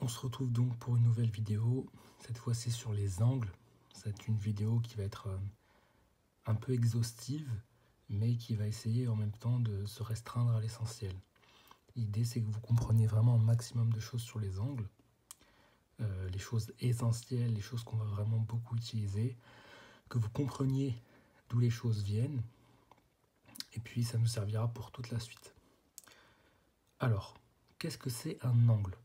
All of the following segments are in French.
On se retrouve donc pour une nouvelle vidéo, cette fois-ci sur les angles. C'est une vidéo qui va être un peu exhaustive, mais qui va essayer en même temps de se restreindre à l'essentiel. L'idée, c'est que vous compreniez vraiment un maximum de choses sur les angles, les choses essentielles, les choses qu'on va vraiment beaucoup utiliser, que vous compreniez d'où les choses viennent, et puis ça nous servira pour toute la suite. Alors, qu'est-ce que c'est un angle ?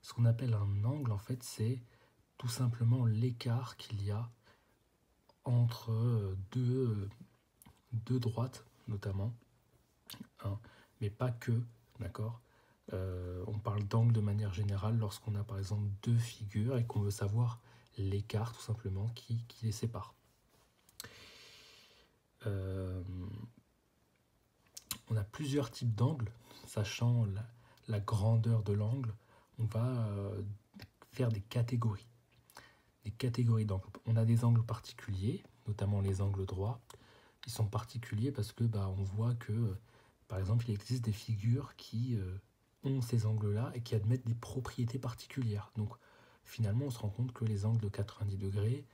Ce qu'on appelle un angle, en fait, c'est tout simplement l'écart qu'il y a entre deux droites, notamment, hein, mais pas que, d'accord. On parle d'angle de manière générale lorsqu'on a par exemple deux figures et qu'on veut savoir l'écart, tout simplement, qui les sépare. On a plusieurs types d'angles, sachant la grandeur de l'angle, on va faire des catégories. Des catégories d'angles. On a des angles particuliers, notamment les angles droits. Ils sont particuliers parce que on voit que, par exemple, il existe des figures qui ont ces angles-là et qui admettent des propriétés particulières. Donc, finalement, on se rend compte que les angles de 90 degrés,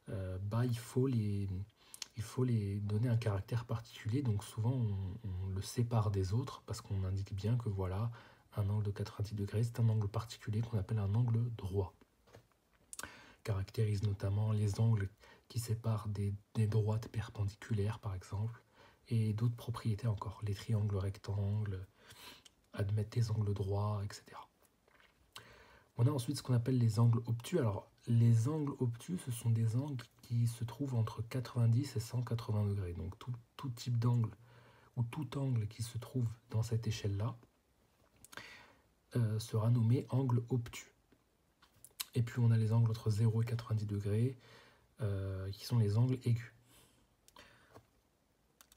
il faut les donner un caractère particulier. Donc, souvent, on le sépare des autres parce qu'on indique bien que voilà, un angle de 90 degrés, c'est un angle particulier qu'on appelle un angle droit. Caractérise notamment les angles qui séparent des droites perpendiculaires, par exemple, et d'autres propriétés encore. Les triangles rectangles admettent des angles droits, etc. On a ensuite ce qu'on appelle les angles obtus. Alors, les angles obtus, ce sont des angles qui se trouvent entre 90 et 180 degrés. Donc, tout type d'angle ou tout angle qui se trouve dans cette échelle-là sera nommé angle obtus. Et puis, on a les angles entre 0 et 90 degrés, qui sont les angles aigus.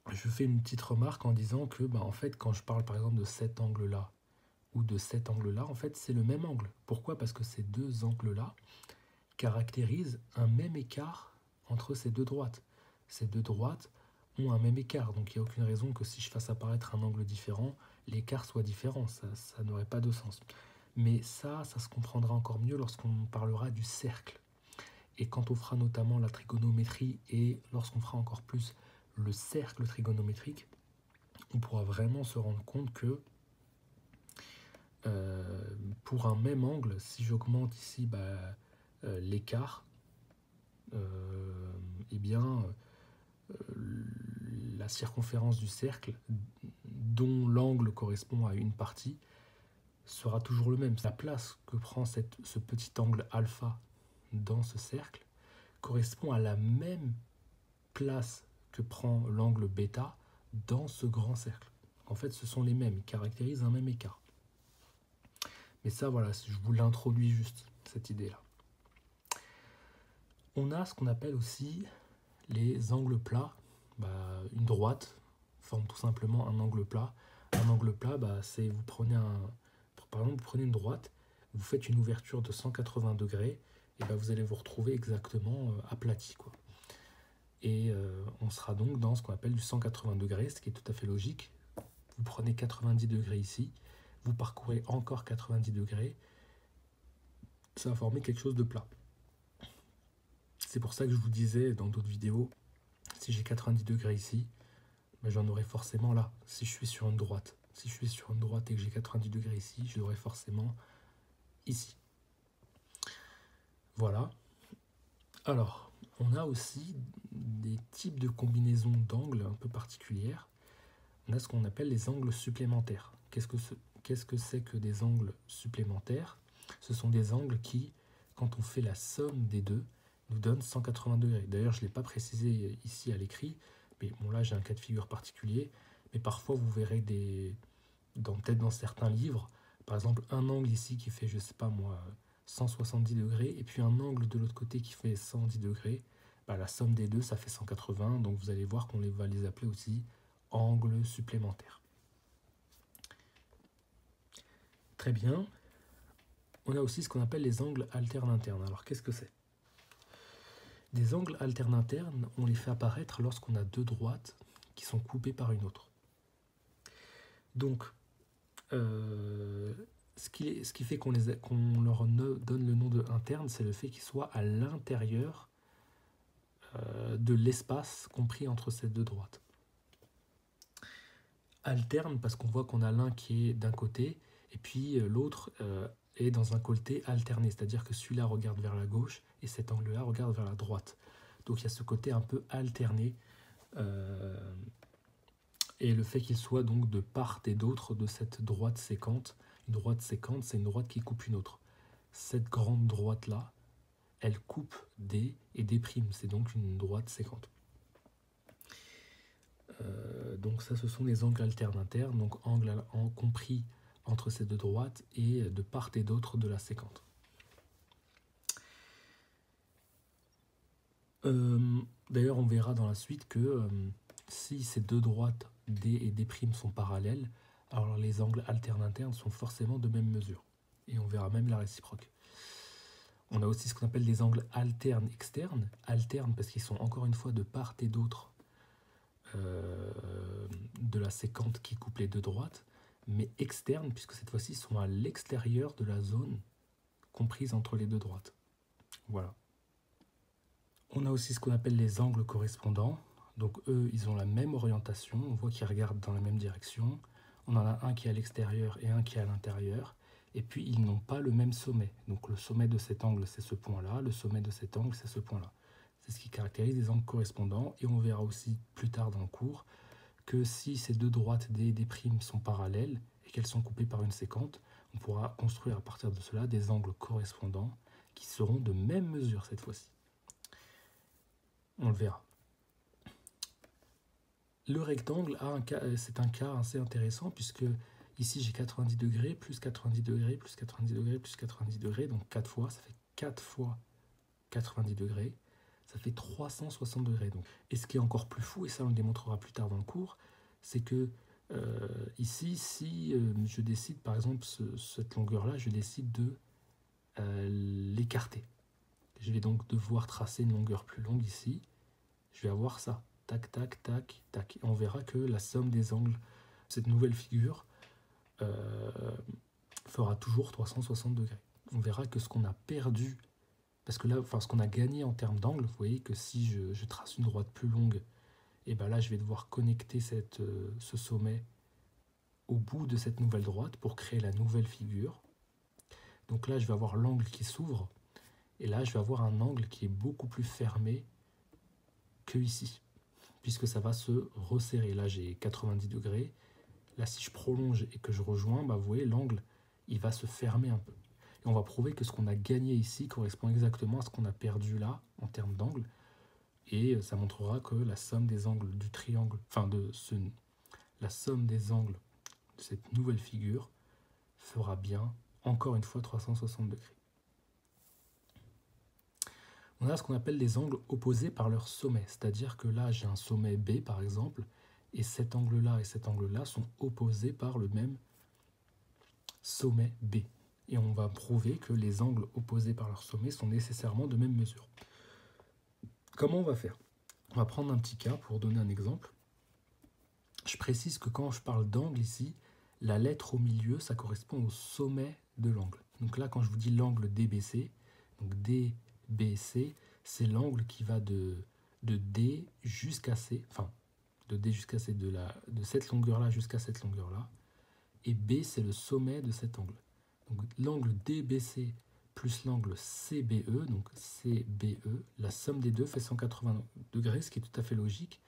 Je fais une petite remarque en disant que, en fait, quand je parle par exemple de cet angle-là ou de cet angle-là, en fait, c'est le même angle. Pourquoi ? Parce que ces deux angles-là caractérisent un même écart entre ces deux droites. Ces deux droites ont un même écart, donc il n'y a aucune raison que si je fasse apparaître un angle différent, l'écart soit différent, ça n'aurait pas de sens. Mais ça se comprendra encore mieux lorsqu'on parlera du cercle. Et quand on fera notamment la trigonométrie et lorsqu'on fera encore plus le cercle trigonométrique, on pourra vraiment se rendre compte que pour un même angle, si j'augmente ici l'écart, la circonférence du cercle, dont l'angle correspond à une partie, sera toujours le même. La place que prend ce petit angle alpha dans ce cercle correspond à la même place que prend l'angle bêta dans ce grand cercle. En fait, ce sont les mêmes, ils caractérisent un même écart. Mais ça, voilà, je vous l'introduis juste, cette idée-là. On a ce qu'on appelle aussi les angles plats. Une droite forme tout simplement un angle plat. Un angle plat, c'est vous prenez par exemple, vous prenez une droite, vous faites une ouverture de 180 degrés, et vous allez vous retrouver exactement aplati, quoi. Et on sera donc dans ce qu'on appelle du 180 degrés, ce qui est tout à fait logique. Vous prenez 90 degrés ici, vous parcourez encore 90 degrés, ça va former quelque chose de plat. C'est pour ça que je vous disais dans d'autres vidéos, si j'ai 90 degrés ici, j'en aurai forcément là, si je suis sur une droite. Si je suis sur une droite et que j'ai 90 degrés ici, je l'aurai forcément ici. Voilà. Alors, on a aussi des types de combinaisons d'angles un peu particulières. On a ce qu'on appelle les angles supplémentaires. Qu'est-ce que c'est que des angles supplémentaires ? Ce sont des angles qui, quand on fait la somme des deux, nous donnent 180 degrés. D'ailleurs, je ne l'ai pas précisé ici à l'écrit, mais bon, là j'ai un cas de figure particulier, mais parfois vous verrez peut-être dans certains livres, par exemple un angle ici qui fait, je sais pas moi, 170 degrés, et puis un angle de l'autre côté qui fait 110 degrés, la somme des deux, ça fait 180, donc vous allez voir qu'on va les appeler aussi angles supplémentaires. Très bien. On a aussi ce qu'on appelle les angles alternes internes. Alors qu'est-ce que c'est ? Des angles alternes internes, on les fait apparaître lorsqu'on a deux droites qui sont coupées par une autre. Donc, ce qui fait qu'on leur donne le nom de interne, c'est le fait qu'ils soient à l'intérieur de l'espace compris entre ces deux droites. Alterne, parce qu'on voit qu'on a l'un qui est d'un côté, et puis l'autre est dans un côté alterné, c'est-à-dire que celui-là regarde vers la gauche, et cet angle-là regarde vers la droite. Donc il y a ce côté un peu alterné, et le fait qu'il soit donc de part et d'autre de cette droite séquente. Une droite séquente, c'est une droite qui coupe une autre. Cette grande droite-là, elle coupe D et D', c'est donc une droite séquente. Donc ça, ce sont les angles alternes internes, donc angles compris entre ces deux droites et de part et d'autre de la séquente. D'ailleurs, on verra dans la suite que si ces deux droites D et D' sont parallèles, alors les angles alternes internes sont forcément de même mesure. Et on verra même la réciproque. On a aussi ce qu'on appelle des angles alternes externes. Alternes parce qu'ils sont encore une fois de part et d'autre de la séquente qui coupe les deux droites, mais externes puisque cette fois-ci sont à l'extérieur de la zone comprise entre les deux droites. Voilà. On a aussi ce qu'on appelle les angles correspondants. Donc eux, ils ont la même orientation, on voit qu'ils regardent dans la même direction. On en a un qui est à l'extérieur et un qui est à l'intérieur. Et puis ils n'ont pas le même sommet. Donc le sommet de cet angle, c'est ce point-là. Le sommet de cet angle, c'est ce point-là. C'est ce qui caractérise les angles correspondants. Et on verra aussi plus tard dans le cours que si ces deux droites D et D' sont parallèles et qu'elles sont coupées par une séquente, on pourra construire à partir de cela des angles correspondants qui seront de même mesure cette fois-ci. On le verra. Le rectangle, c'est un cas assez intéressant puisque ici j'ai 90 degrés, plus 90 degrés, plus 90 degrés, plus 90 degrés, donc 4 fois, ça fait 4 fois 90 degrés, ça fait 360 degrés. Donc. Et ce qui est encore plus fou, et ça on le démontrera plus tard dans le cours, c'est que ici, si je décide par exemple cette longueur-là, je décide de l'écarter. Je vais donc devoir tracer une longueur plus longue ici, je vais avoir ça. Tac, tac, tac, tac. Et on verra que la somme des angles, cette nouvelle figure, fera toujours 360 degrés. On verra que ce qu'on a perdu, parce que là, ce qu'on a gagné en termes d'angle, vous voyez que si je trace une droite plus longue, et ben là, je vais devoir connecter ce sommet au bout de cette nouvelle droite pour créer la nouvelle figure. Donc là, je vais avoir l'angle qui s'ouvre, et là, je vais avoir un angle qui est beaucoup plus fermé que ici, puisque ça va se resserrer. Là, j'ai 90 degrés. Là, si je prolonge et que je rejoins, vous voyez, l'angle, il va se fermer un peu. Et on va prouver que ce qu'on a gagné ici correspond exactement à ce qu'on a perdu là, en termes d'angle. Et ça montrera que la somme des angles du triangle, la somme des angles de cette nouvelle figure fera bien, encore une fois, 360 degrés. On a ce qu'on appelle les angles opposés par leur sommet, c'est-à-dire que là j'ai un sommet B par exemple, et cet angle-là et cet angle-là sont opposés par le même sommet B. Et on va prouver que les angles opposés par leur sommet sont nécessairement de même mesure. Comment on va faire? On va prendre un petit cas pour donner un exemple. Je précise que quand je parle d'angle ici, la lettre au milieu, ça correspond au sommet de l'angle. Donc là, quand je vous dis l'angle DBC, donc DBC, c'est l'angle qui va de D jusqu'à C, enfin, de D jusqu'à C, de cette longueur-là jusqu'à cette longueur-là. Et B, c'est le sommet de cet angle. Donc l'angle DBC plus l'angle CBE, donc CBE, la somme des deux fait 180 degrés, ce qui est tout à fait logique.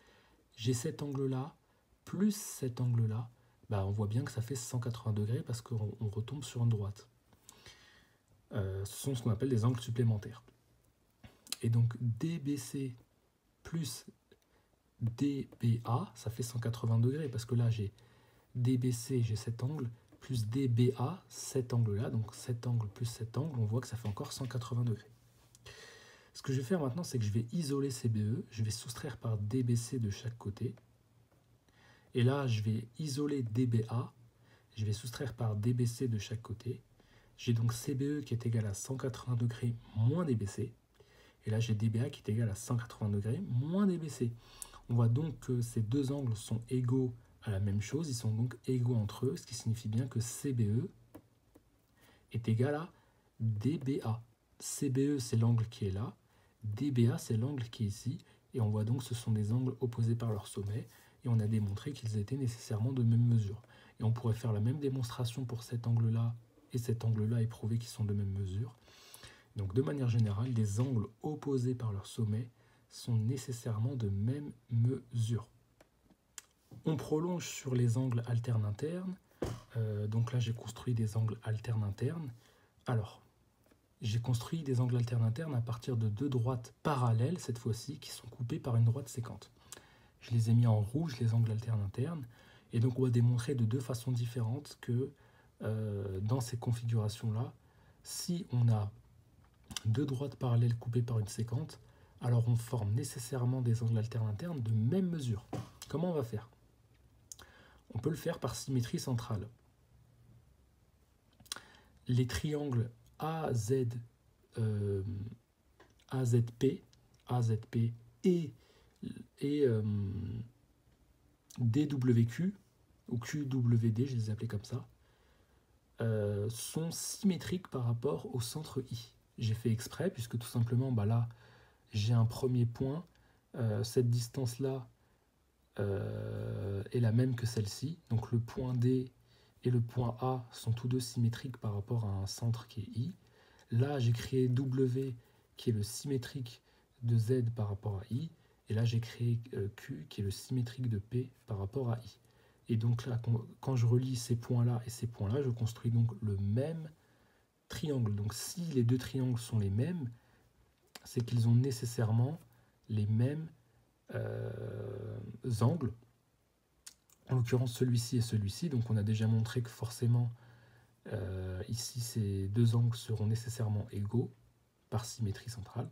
J'ai cet angle-là plus cet angle-là, on voit bien que ça fait 180 degrés parce qu'on retombe sur une droite. Ce sont ce qu'on appelle des angles supplémentaires. Et donc DBC plus DBA, ça fait 180 degrés parce que là j'ai DBC, j'ai cet angle, plus DBA, cet angle-là, donc cet angle plus cet angle, on voit que ça fait encore 180 degrés. Ce que je vais faire maintenant, c'est que je vais isoler CBE, je vais soustraire par DBC de chaque côté. Et là, je vais isoler DBA, je vais soustraire par DBC de chaque côté. J'ai donc CBE qui est égal à 180 degrés moins DBC. Et là, j'ai DBA qui est égal à 180 degrés moins DBC. On voit donc que ces deux angles sont égaux à la même chose, ils sont donc égaux entre eux, ce qui signifie bien que CBE est égal à DBA. CBE, c'est l'angle qui est là. DBA, c'est l'angle qui est ici. Et on voit donc que ce sont des angles opposés par leur sommet. Et on a démontré qu'ils étaient nécessairement de même mesure. Et on pourrait faire la même démonstration pour cet angle-là et cet angle-là et prouver qu'ils sont de même mesure. Donc de manière générale, des angles opposés par leur sommet sont nécessairement de même mesure. On prolonge sur les angles alternes internes. Donc là, j'ai construit des angles alternes internes. Alors, j'ai construit des angles alternes internes à partir de deux droites parallèles, cette fois-ci, qui sont coupées par une droite sécante. Je les ai mis en rouge, les angles alternes internes. Et donc, on va démontrer de deux façons différentes que dans ces configurations-là, si on a deux droites parallèles coupées par une sécante, alors on forme nécessairement des angles alternes internes de même mesure. Comment on va faire? On peut le faire par symétrie centrale. Les triangles AZP et DWQ, ou QWD, je les ai appelés comme ça, sont symétriques par rapport au centre I. J'ai fait exprès, puisque tout simplement, là, j'ai un premier point, cette distance-là est la même que celle-ci, donc le point D et le point A sont tous deux symétriques par rapport à un centre qui est I. Là, j'ai créé W, qui est le symétrique de Z par rapport à I, et là, j'ai créé Q, qui est le symétrique de P par rapport à I. Et donc là, quand je relie ces points-là et ces points-là, je construis donc le même triangle. Donc si les deux triangles sont les mêmes, c'est qu'ils ont nécessairement les mêmes angles. En l'occurrence, celui-ci et celui-ci. Donc on a déjà montré que forcément, ici, ces deux angles seront nécessairement égaux par symétrie centrale.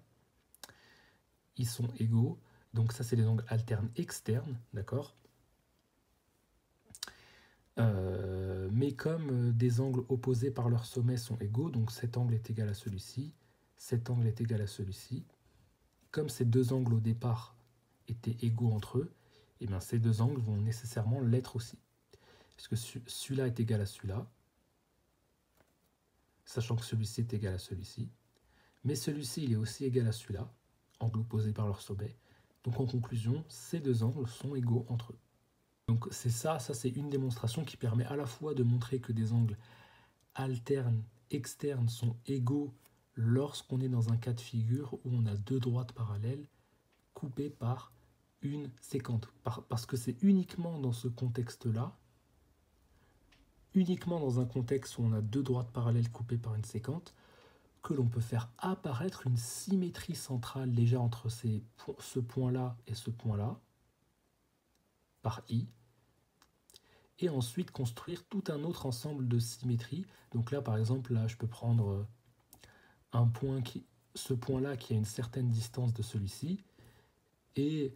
Ils sont égaux. Donc ça, c'est les angles alternes externes, d'accord ? Mais comme des angles opposés par leur sommet sont égaux, donc cet angle est égal à celui-ci, cet angle est égal à celui-ci, comme ces deux angles au départ étaient égaux entre eux, et bien ces deux angles vont nécessairement l'être aussi. Parce que celui-là est égal à celui-là, sachant que celui-ci est égal à celui-ci, mais celui-ci il est aussi égal à celui-là, angle opposé par leur sommet. Donc en conclusion, ces deux angles sont égaux entre eux. Donc c'est ça c'est une démonstration qui permet à la fois de montrer que des angles alternes externes sont égaux lorsqu'on est dans un cas de figure où on a deux droites parallèles coupées par une sécante. Parce que c'est uniquement dans ce contexte-là, uniquement dans un contexte où on a deux droites parallèles coupées par une sécante, que l'on peut faire apparaître une symétrie centrale déjà entre ce point-là et ce point-là, par I, et ensuite construire tout un autre ensemble de symétries. Donc là, par exemple, là, je peux prendre un point ce point-là qui a une certaine distance de celui-ci, et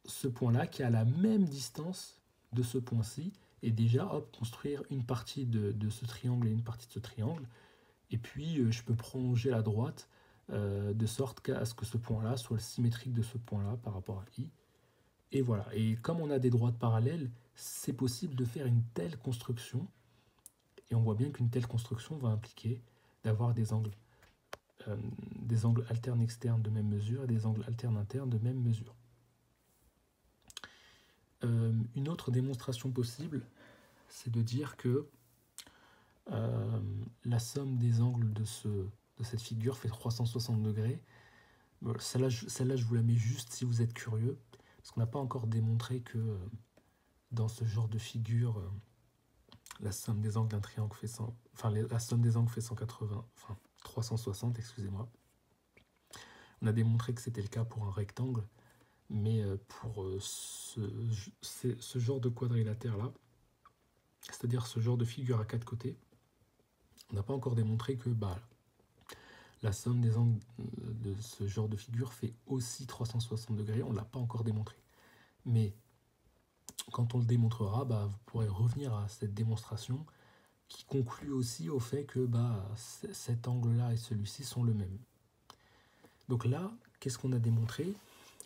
ce point-là qui a la même distance de ce point-ci, et déjà, hop, construire une partie de ce triangle et une partie de ce triangle, et puis je peux prolonger la droite de sorte qu'à ce que ce point-là soit le symétrique de ce point-là par rapport à I. Et voilà, et comme on a des droites parallèles, c'est possible de faire une telle construction, et on voit bien qu'une telle construction va impliquer d'avoir des angles alternes externes de même mesure et des angles alternes internes de même mesure. Une autre démonstration possible, c'est de dire que la somme des angles de cette figure fait 360 degrés. Celle-là, je vous la mets juste si vous êtes curieux, parce qu'on n'a pas encore démontré que dans ce genre de figure, la somme des angles d'un triangle fait la somme des angles fait 360, excusez-moi. On a démontré que c'était le cas pour un rectangle, mais pour ce genre de quadrilatère-là, c'est-à-dire ce genre de figure à quatre côtés, on n'a pas encore démontré que la somme des angles de ce genre de figure fait aussi 360 degrés, on ne l'a pas encore démontré. Mais quand on le démontrera, vous pourrez revenir à cette démonstration qui conclut aussi au fait que cet angle-là et celui-ci sont le même. Donc là, qu'est-ce qu'on a démontré ?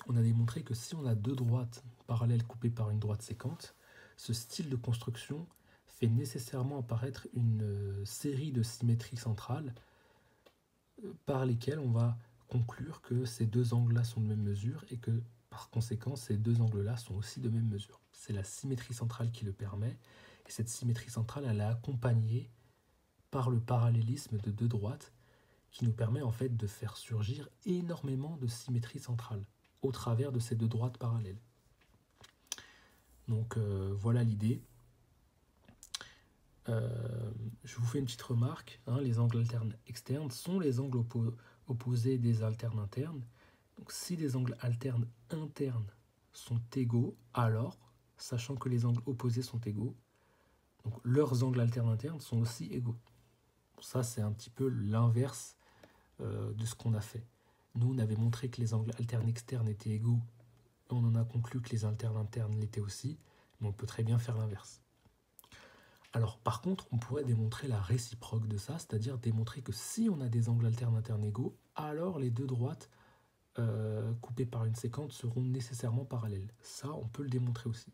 On a démontré que si on a deux droites parallèles coupées par une droite sécante, ce style de construction fait nécessairement apparaître une série de symétries centrales par lesquelles on va conclure que ces deux angles-là sont de même mesure et que par conséquent ces deux angles-là sont aussi de même mesure. C'est la symétrie centrale qui le permet, et cette symétrie centrale elle est accompagnée par le parallélisme de deux droites qui nous permet en fait de faire surgir énormément de symétrie centrale au travers de ces deux droites parallèles. Donc voilà l'idée. Je vous fais une petite remarque, hein, les angles alternes externes sont les angles opposés des alternes internes. Donc si les angles alternes internes sont égaux, alors, sachant que les angles opposés sont égaux, donc leurs angles alternes internes sont aussi égaux. Ça c'est un petit peu l'inverse de ce qu'on a fait. Nous on avait montré que les angles alternes externes étaient égaux, on en a conclu que les alternes internes l'étaient aussi, mais on peut très bien faire l'inverse. Alors par contre, on pourrait démontrer la réciproque de ça, c'est-à-dire démontrer que si on a des angles alternes internes égaux, alors les deux droites coupées par une séquente seront nécessairement parallèles. Ça, on peut le démontrer aussi.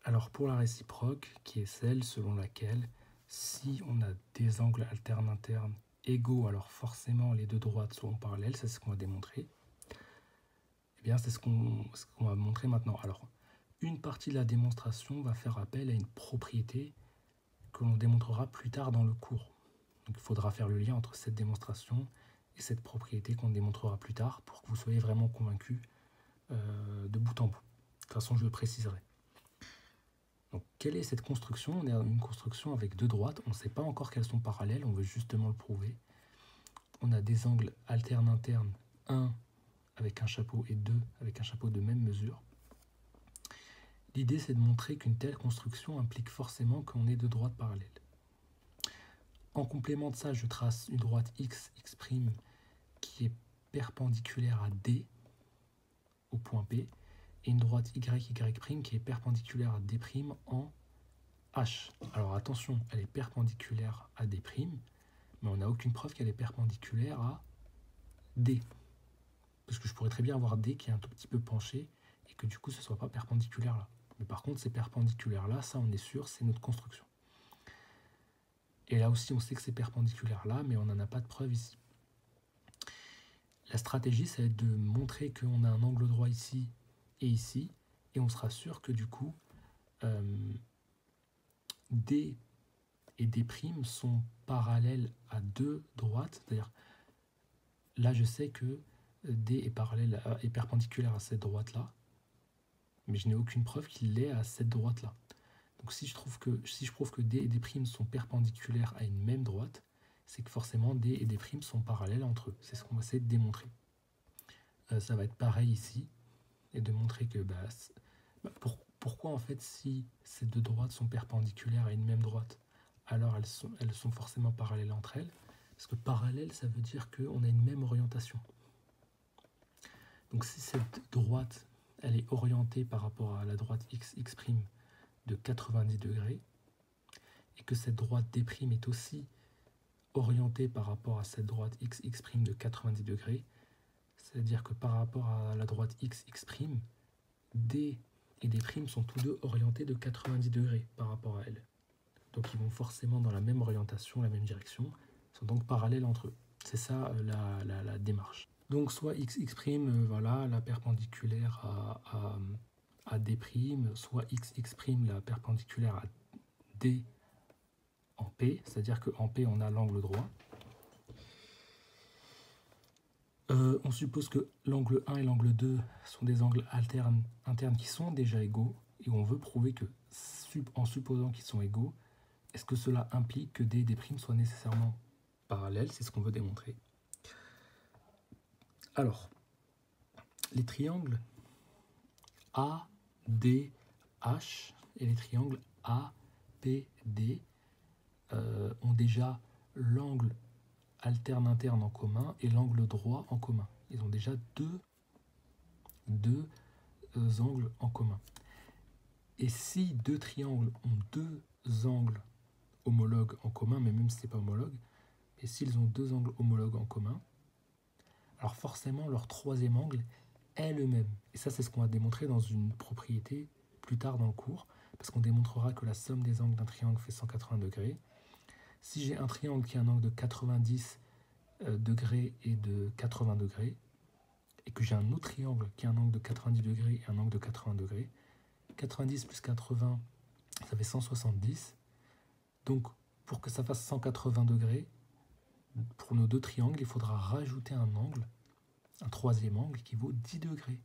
Alors pour la réciproque, qui est celle selon laquelle si on a des angles alternes internes égaux, alors forcément les deux droites seront parallèles, c'est ce qu'on va démontrer. Eh bien c'est ce qu'on va montrer maintenant. Alors, une partie de la démonstration va faire appel à une propriété que l'on démontrera plus tard dans le cours. Donc il faudra faire le lien entre cette démonstration et cette propriété qu'on démontrera plus tard pour que vous soyez vraiment convaincus de bout en bout. De toute façon, je le préciserai. Donc quelle est cette construction? On a une construction avec deux droites, on ne sait pas encore qu'elles sont parallèles, on veut justement le prouver. On a des angles alternes internes, 1 avec un chapeau et 2 avec un chapeau de même mesure. L'idée, c'est de montrer qu'une telle construction implique forcément qu'on ait deux droites parallèles. En complément de ça, je trace une droite x, x', qui est perpendiculaire à D, au point P, et une droite y, y', qui est perpendiculaire à D' en H. Alors attention, elle est perpendiculaire à D', mais on n'a aucune preuve qu'elle est perpendiculaire à D. Parce que je pourrais très bien avoir D qui est un tout petit peu penché, et que du coup, ce ne soit pas perpendiculaire là. Mais par contre, c'est perpendiculaire là, ça on est sûr, c'est notre construction. Et là aussi, on sait que c'est perpendiculaire là, mais on n'en a pas de preuve ici. La stratégie, ça va être de montrer qu'on a un angle droit ici, et on sera sûr que du coup, D et D' sont parallèles à deux droites, c'est-à-dire, là je sais que D est perpendiculaire à cette droite-là, mais je n'ai aucune preuve qu'il l'est à cette droite-là. Donc si je prouve que D et D' sont perpendiculaires à une même droite, c'est que forcément D et D' sont parallèles entre eux. C'est ce qu'on va essayer de démontrer. Ça va être pareil ici, et de montrer que pourquoi en fait si ces deux droites sont perpendiculaires à une même droite, alors elles sont forcément parallèles entre elles, parce que parallèle ça veut dire qu'on a une même orientation. Donc si cette droite elle est orientée par rapport à la droite x, x' de 90 degrés, et que cette droite D' est aussi orientée par rapport à cette droite x, x' de 90 degrés, c'est-à-dire que par rapport à la droite x, x', D et D' sont tous deux orientés de 90 degrés par rapport à elle. Donc ils vont forcément dans la même orientation, la même direction, ils sont donc parallèles entre eux. C'est ça la démarche. Donc soit x, x', voilà, la perpendiculaire à D', soit x, x', la perpendiculaire à D en P, c'est-à-dire qu'en P on a l'angle droit. On suppose que l'angle 1 et l'angle 2 sont des angles internes qui sont déjà égaux, et on veut prouver que, en supposant qu'ils sont égaux, est-ce que cela implique que D et D' soient nécessairement parallèles? C'est ce qu'on veut démontrer. Alors, les triangles A, D, H et les triangles A, P, D ont déjà l'angle alterne interne en commun et l'angle droit en commun. Ils ont déjà deux angles en commun. Et si deux triangles ont deux angles homologues en commun, mais même si ce n'est pas homologue, et s'ils ont deux angles homologues en commun, alors forcément leur troisième angle est le même. Et ça c'est ce qu'on va démontrer dans une propriété plus tard dans le cours. parce qu'on démontrera que la somme des angles d'un triangle fait 180 degrés. Si j'ai un triangle qui a un angle de 90 degrés et de 80 degrés, et que j'ai un autre triangle qui a un angle de 90 degrés et un angle de 80 degrés, 90 plus 80, ça fait 170. Donc, pour que ça fasse 180 degrés, pour nos deux triangles, il faudra rajouter un angle, un troisième angle qui vaut 10 degrés.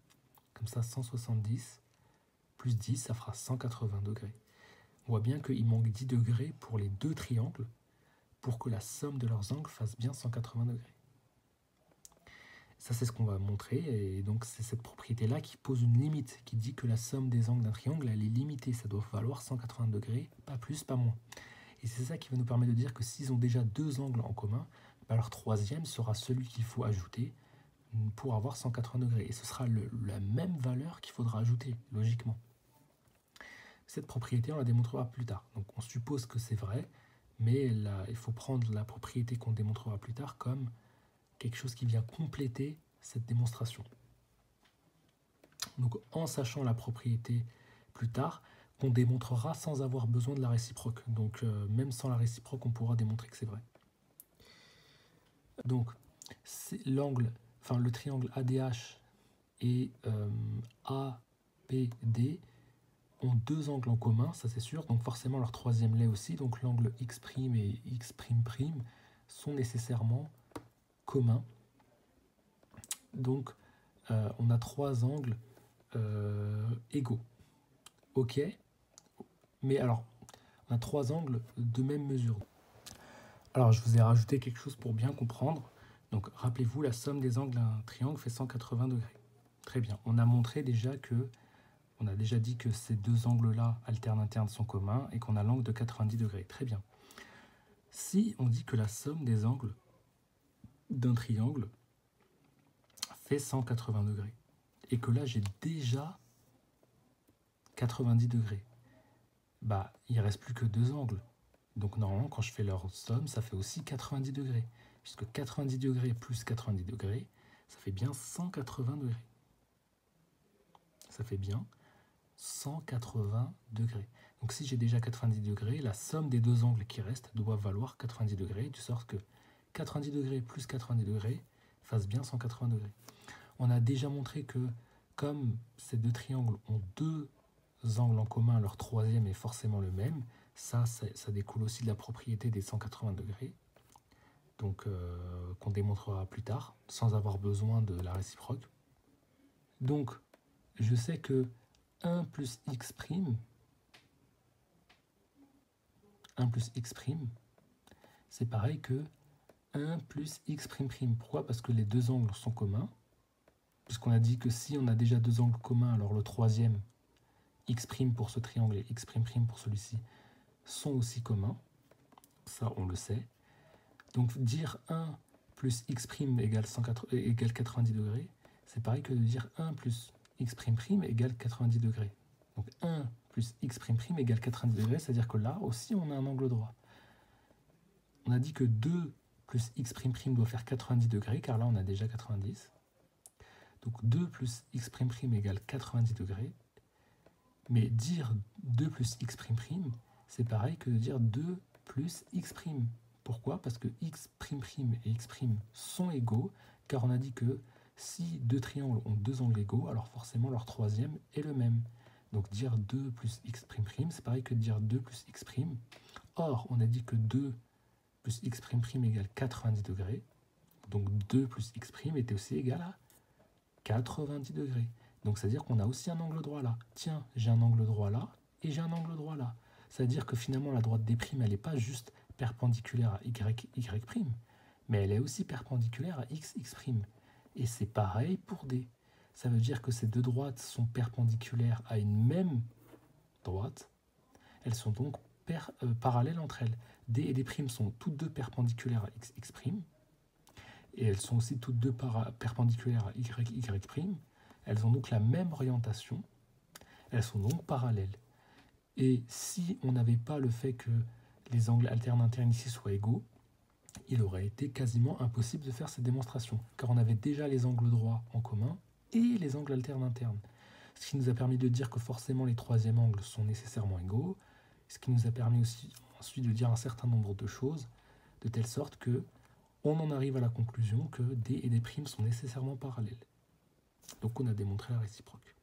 Comme ça, 170 plus 10, ça fera 180 degrés. On voit bien qu'il manque 10 degrés pour les deux triangles pour que la somme de leurs angles fasse bien 180 degrés. Ça, c'est ce qu'on va montrer. Et donc, c'est cette propriété-là qui pose une limite, qui dit que la somme des angles d'un triangle, elle est limitée. Ça doit valoir 180 degrés, pas plus, pas moins. Et c'est ça qui va nous permettre de dire que s'ils ont déjà deux angles en commun, bah leur troisième sera celui qu'il faut ajouter pour avoir 180 degrés. Et ce sera la même valeur qu'il faudra ajouter, logiquement. Cette propriété, on la démontrera plus tard. Donc on suppose que c'est vrai, mais il faut prendre la propriété qu'on démontrera plus tard comme quelque chose qui vient compléter cette démonstration. Donc en sachant la propriété plus tard, on démontrera sans avoir besoin de la réciproque. Donc même sans la réciproque, on pourra démontrer que c'est vrai. Donc le triangle ADH et APD ont deux angles en commun, ça c'est sûr, donc forcément leur troisième l'est aussi, donc l'angle X' et X'' sont nécessairement communs. Donc on a trois angles égaux. Ok, mais alors, on a trois angles de même mesure. Alors je vous ai rajouté quelque chose pour bien comprendre. Donc rappelez-vous, la somme des angles d'un triangle fait 180 degrés. Très bien, on a montré déjà que on a déjà dit que ces deux angles-là, alterne-interne, sont communs et qu'on a l'angle de 90 degrés. Très bien. Si on dit que la somme des angles d'un triangle fait 180 degrés et que là, j'ai déjà 90 degrés, bah, il ne reste plus que deux angles. Donc normalement, quand je fais leur somme, ça fait aussi 90 degrés. Puisque 90 degrés plus 90 degrés, ça fait bien 180 degrés. Ça fait bien 180 degrés. Donc si j'ai déjà 90 degrés, la somme des deux angles qui restent doit valoir 90 degrés, de sorte que 90 degrés plus 90 degrés fasse bien 180 degrés. On a déjà montré que comme ces deux triangles ont deux angles en commun, leur troisième est forcément le même. Ça découle aussi de la propriété des 180 degrés, donc qu'on démontrera plus tard, sans avoir besoin de la réciproque. Donc, je sais que 1 plus x', 1 plus x', c'est pareil que 1 plus x''. Pourquoi? Parce que les deux angles sont communs. Puisqu'on a dit que si on a déjà deux angles communs, alors le troisième, x' pour ce triangle et x'' pour celui-ci, sont aussi communs. Ça, on le sait. Donc dire 1 plus x' égale 90 degrés, c'est pareil que de dire 1 plus x'' égale 90 degrés. Donc 1 plus x' égale 90 degrés, c'est-à-dire que là aussi on a un angle droit. On a dit que 2 plus x'' doit faire 90 degrés, car là on a déjà 90. Donc 2 plus x' égale 90 degrés. Mais dire 2 plus x', c'est pareil que de dire 2 plus x'. Pourquoi? Parce que x' et x' sont égaux, car on a dit que si deux triangles ont deux angles égaux, alors forcément leur troisième est le même. Donc dire 2 plus x', c'est pareil que de dire 2 plus x'. Or, on a dit que 2 plus x' égale 90 degrés. Donc 2 plus x' était aussi égal à 90 degrés. Donc c'est-à-dire qu'on a aussi un angle droit là. Tiens, j'ai un angle droit là et j'ai un angle droit là. C'est-à-dire que finalement la droite des primes, elle n'est pas juste perpendiculaire à y', mais elle est aussi perpendiculaire à xx'. Et c'est pareil pour d. Ça veut dire que ces deux droites sont perpendiculaires à une même droite. Elles sont donc parallèles entre elles. D et d' sont toutes deux perpendiculaires à xx'. Et elles sont aussi toutes deux perpendiculaires à y'. Elles ont donc la même orientation. Elles sont donc parallèles. Et si on n'avait pas le fait que les angles alterne-interne ici soient égaux, il aurait été quasiment impossible de faire cette démonstration, car on avait déjà les angles droits en commun et les angles alterne-internes. Ce qui nous a permis de dire que forcément les troisièmes angles sont nécessairement égaux, ce qui nous a permis aussi ensuite de dire un certain nombre de choses, de telle sorte que on en arrive à la conclusion que D et D' sont nécessairement parallèles. Donc on a démontré la réciproque.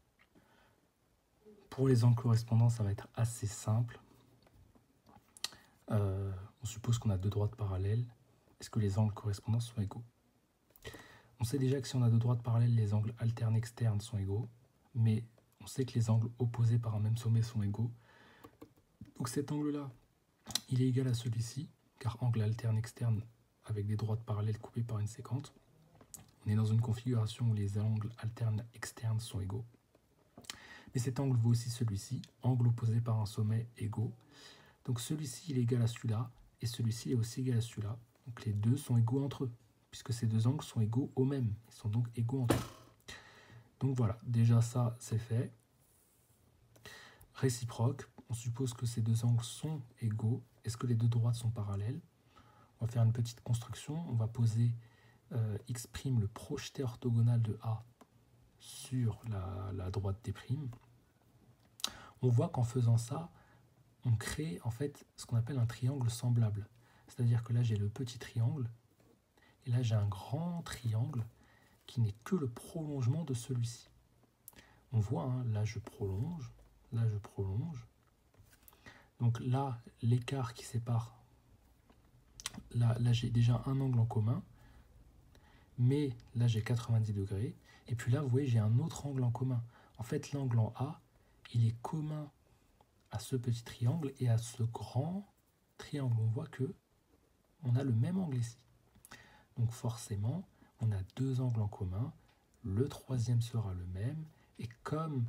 Pour les angles correspondants, ça va être assez simple. On suppose qu'on a deux droites parallèles. Est-ce que les angles correspondants sont égaux? On sait déjà que si on a deux droites parallèles, les angles alternes externes sont égaux, mais on sait que les angles opposés par un même sommet sont égaux. Donc cet angle-là, il est égal à celui-ci, car angle alterne externe avec des droites parallèles coupées par une séquente. On est dans une configuration où les angles alternes externes sont égaux. Mais cet angle vaut aussi celui-ci, angle opposé par un sommet égaux. Donc celui-ci il est égal à celui-là, et celui-ci est aussi égal à celui-là. Donc les deux sont égaux entre eux, puisque ces deux angles sont égaux au même. Ils sont donc égaux entre eux. Donc voilà, déjà ça c'est fait. Réciproque, on suppose que ces deux angles sont égaux. Est-ce que les deux droites sont parallèles? On va faire une petite construction. On va poser x', le projeté orthogonal de A, sur la droite D'. On voit qu'en faisant ça, on crée en fait ce qu'on appelle un triangle semblable. C'est-à-dire que là j'ai le petit triangle, et là j'ai un grand triangle qui n'est que le prolongement de celui-ci. On voit, hein, là je prolonge, là je prolonge. Donc là, l'écart qui sépare, là j'ai déjà un angle en commun, mais là j'ai 90 degrés. Et puis là, vous voyez, j'ai un autre angle en commun. En fait, l'angle en A, il est commun à ce petit triangle et à ce grand triangle. On voit que on a le même angle ici. Donc forcément, on a deux angles en commun. Le troisième sera le même. Et comme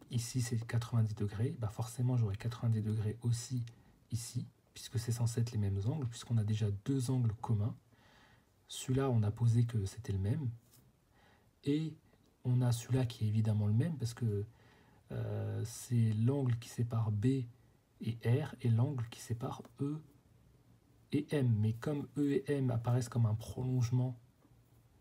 ici c'est 90 degrés, bah forcément j'aurai 90 degrés aussi ici, puisque c'est censé être les mêmes angles, puisqu'on a déjà deux angles communs. Celui-là, on a posé que c'était le même. Et on a celui-là qui est évidemment le même, parce que c'est l'angle qui sépare B et R, et l'angle qui sépare E et M. Mais comme E et M apparaissent comme un prolongement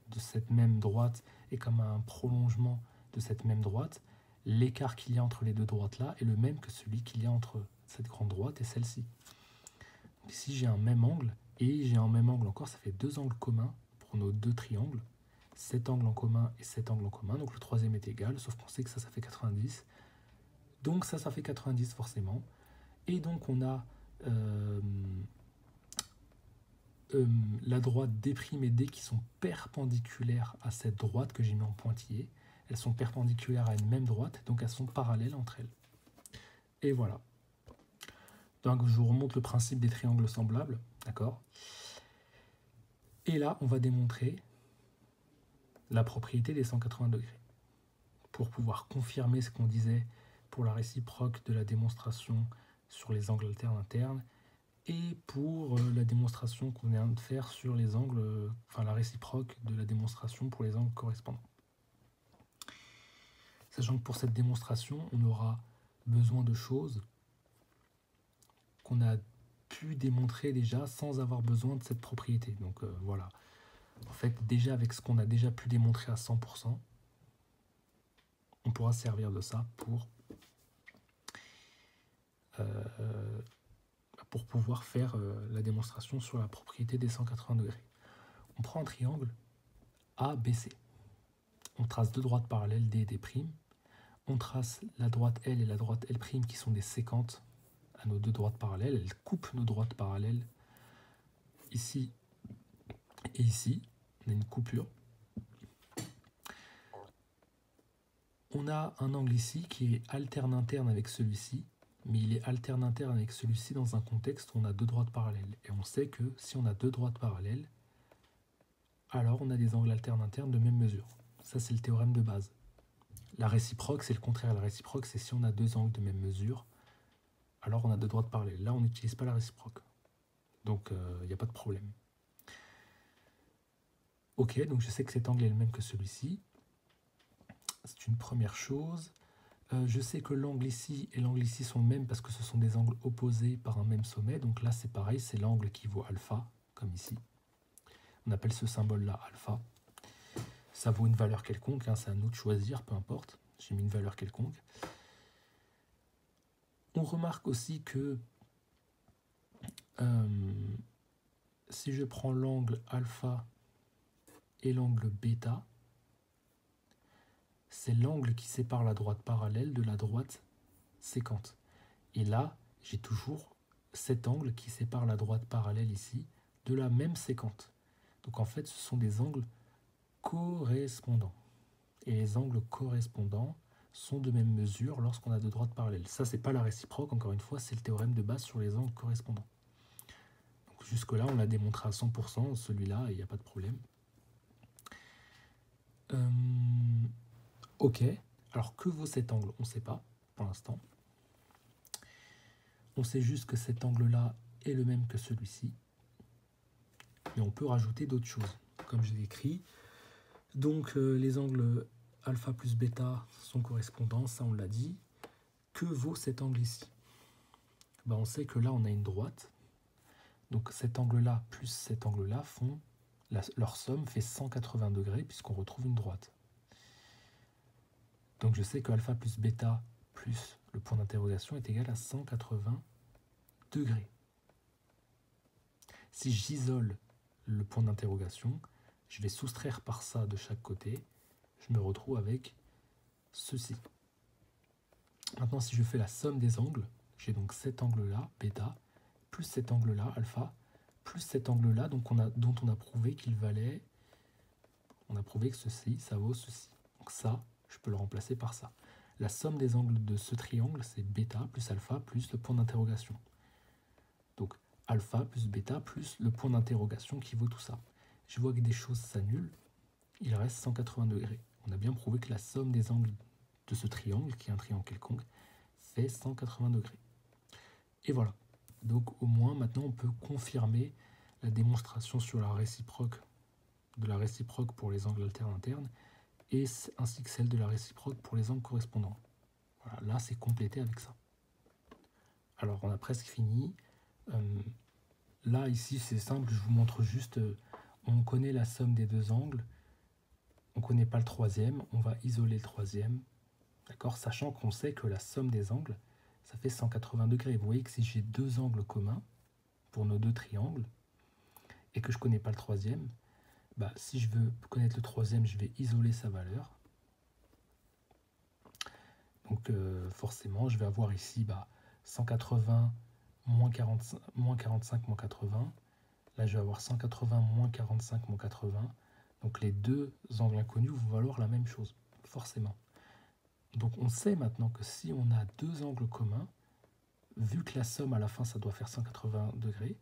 de cette même droite, et comme un prolongement de cette même droite, l'écart qu'il y a entre les deux droites-là est le même que celui qu'il y a entre cette grande droite et celle-ci. Ici, j'ai un même angle, et j'ai un même angle encore, ça fait deux angles communs pour nos deux triangles. Cet angle en commun et cet angle en commun, donc le troisième est égal, sauf qu'on sait que ça fait 90. Donc ça fait 90 forcément. Et donc on a la droite D' et D qui sont perpendiculaires à cette droite que j'ai mis en pointillé. Elles sont perpendiculaires à une même droite, donc elles sont parallèles entre elles. Et voilà. Donc je vous remonte le principe des triangles semblables, d'accord? Et là, on va démontrer la propriété des 180 degrés. Pour pouvoir confirmer ce qu'on disait pour la réciproque de la démonstration sur les angles alternes internes, et pour la démonstration qu'on vient de faire sur les angles, enfin la réciproque de la démonstration pour les angles correspondants. Sachant que pour cette démonstration, on aura besoin de choses qu'on a pu démontrer déjà sans avoir besoin de cette propriété. Donc voilà. En fait, déjà avec ce qu'on a déjà pu démontrer à 100%, on pourra se servir de ça pour pouvoir faire la démonstration sur la propriété des 180 degrés. On prend un triangle ABC. On trace deux droites parallèles D et D'. On trace la droite L et la droite L' qui sont des séquentes à nos deux droites parallèles. Elles coupent nos droites parallèles ici et ici. On a une coupure. On a un angle ici qui est alterne interne avec celui-ci, mais il est alterne interne avec celui-ci dans un contexte où on a deux droites parallèles. Et on sait que si on a deux droites parallèles, alors on a des angles alternes internes de même mesure. Ça, c'est le théorème de base. La réciproque, c'est le contraire. La réciproque, c'est si on a deux angles de même mesure, alors on a deux droites parallèles. Là, on n'utilise pas la réciproque. Donc, il n'y a pas de problème. Ok, donc je sais que cet angle est le même que celui-ci. C'est une première chose. Je sais que l'angle ici et l'angle ici sont le même parce que ce sont des angles opposés par un même sommet. Donc là, c'est pareil, c'est l'angle qui vaut alpha, comme ici. On appelle ce symbole-là alpha. Ça vaut une valeur quelconque, hein, c'est à nous de choisir, peu importe. j'ai mis une valeur quelconque. On remarque aussi que si je prends l'angle alpha et l'angle bêta, c'est l'angle qui sépare la droite parallèle de la droite sécante. Et là, j'ai toujours cet angle qui sépare la droite parallèle ici de la même sécante. Donc en fait, ce sont des angles correspondants. Et les angles correspondants sont de même mesure lorsqu'on a deux droites parallèles. Ça, c'est pas la réciproque, encore une fois, c'est le théorème de base sur les angles correspondants. Donc jusque-là, on l'a démontré à 100%, celui-là, il n'y a pas de problème. Ok, alors que vaut cet angle? On ne sait pas pour l'instant. On sait juste que cet angle-là est le même que celui-ci. Mais on peut rajouter d'autres choses, comme je l'ai écrit. Donc les angles alpha plus bêta sont correspondants, ça on l'a dit. Que vaut cet angle ici? On sait que là on a une droite. Donc cet angle-là plus cet angle-là font... leur somme fait 180 degrés puisqu'on retrouve une droite. Donc je sais que alpha plus bêta plus le point d'interrogation est égal à 180 degrés. Si j'isole le point d'interrogation, je vais soustraire par ça de chaque côté, je me retrouve avec ceci. Maintenant, si je fais la somme des angles, j'ai donc cet angle-là, bêta, plus cet angle-là, alpha, plus cet angle-là, dont on a prouvé qu'il valait, on a prouvé que ceci, ça vaut ceci. Donc ça, je peux le remplacer par ça. La somme des angles de ce triangle, c'est bêta plus alpha plus le point d'interrogation. Donc alpha plus bêta plus le point d'interrogation qui vaut tout ça. Je vois que des choses s'annulent, il reste 180 degrés. On a bien prouvé que la somme des angles de ce triangle, qui est un triangle quelconque, fait 180 degrés. Et voilà. Donc au moins maintenant on peut confirmer la démonstration sur la réciproque de la réciproque pour les angles alternes internes et ainsi que celle de la réciproque pour les angles correspondants. Voilà, là c'est complété avec ça. Alors on a presque fini. Là ici c'est simple, je vous montre juste, on connaît la somme des deux angles, on ne connaît pas le troisième, on va isoler le troisième, d'accord, sachant qu'on sait que la somme des angles, ça fait 180 degrés. Vous voyez que si j'ai deux angles communs pour nos deux triangles, et que je ne connais pas le troisième, si je veux connaître le troisième, je vais isoler sa valeur. Donc forcément, je vais avoir ici 180 moins 45, moins 80. Là, je vais avoir 180 moins 45 moins 80. Donc les deux angles inconnus vont valoir la même chose, forcément. Donc on sait maintenant que si on a deux angles communs, vu que la somme à la fin, ça doit faire 180 degrés,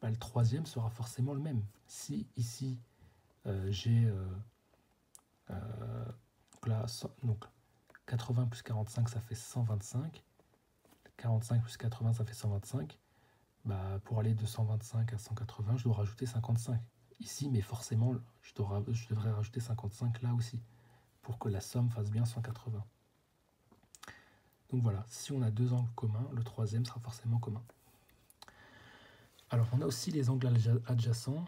le troisième sera forcément le même. Si ici, j'ai donc 80 plus 45, ça fait 125. 45 plus 80, ça fait 125. Pour aller de 125 à 180, je dois rajouter 55. Ici, mais forcément, je devrais rajouter 55 là aussi, pour que la somme fasse bien 180. Donc voilà, si on a deux angles communs, le troisième sera forcément commun. Alors, on a aussi les angles adjacents.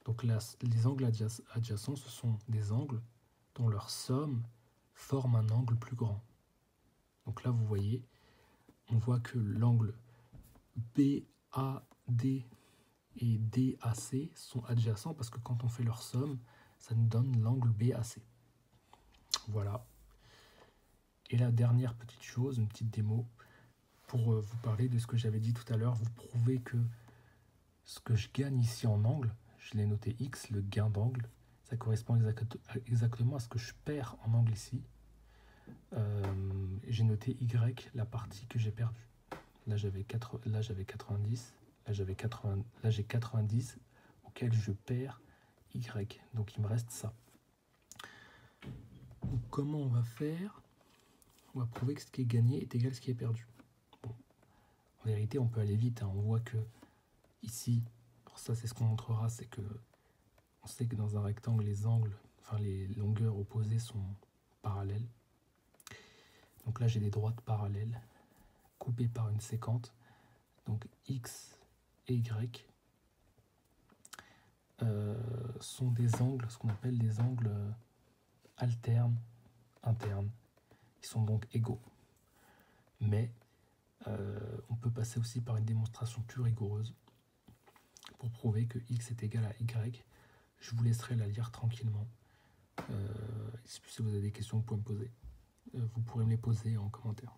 Donc les angles adjacents, ce sont des angles dont leur somme forme un angle plus grand. Donc là, vous voyez, on voit que l'angle BAD et DAC sont adjacents parce que quand on fait leur somme, ça nous donne l'angle BAC. Voilà. Et la dernière petite chose, une petite démo, pour vous parler de ce que j'avais dit tout à l'heure, vous prouvez que ce que je gagne ici en angle, je l'ai noté X, le gain d'angle, ça correspond exactement à ce que je perds en angle ici. J'ai noté Y, la partie que j'ai perdue. Là j'avais 90, là j'ai 90 auquel je perds Y. Donc il me reste ça. Donc, comment on va faire? On va prouver que ce qui est gagné est égal à ce qui est perdu. Bon. En vérité, on peut aller vite. On voit que ici, alors ça c'est ce qu'on montrera, c'est que on sait que dans un rectangle, les angles, les longueurs opposées sont parallèles. Donc là, j'ai des droites parallèles coupées par une séquente. Donc X et Y sont des angles, ce qu'on appelle des angles alternes internes. Ils sont donc égaux. Mais on peut passer aussi par une démonstration plus rigoureuse pour prouver que x est égal à y. Je vous laisserai la lire tranquillement. Si vous avez des questions, vous pouvez me poser. Vous pourrez me les poser en commentaire.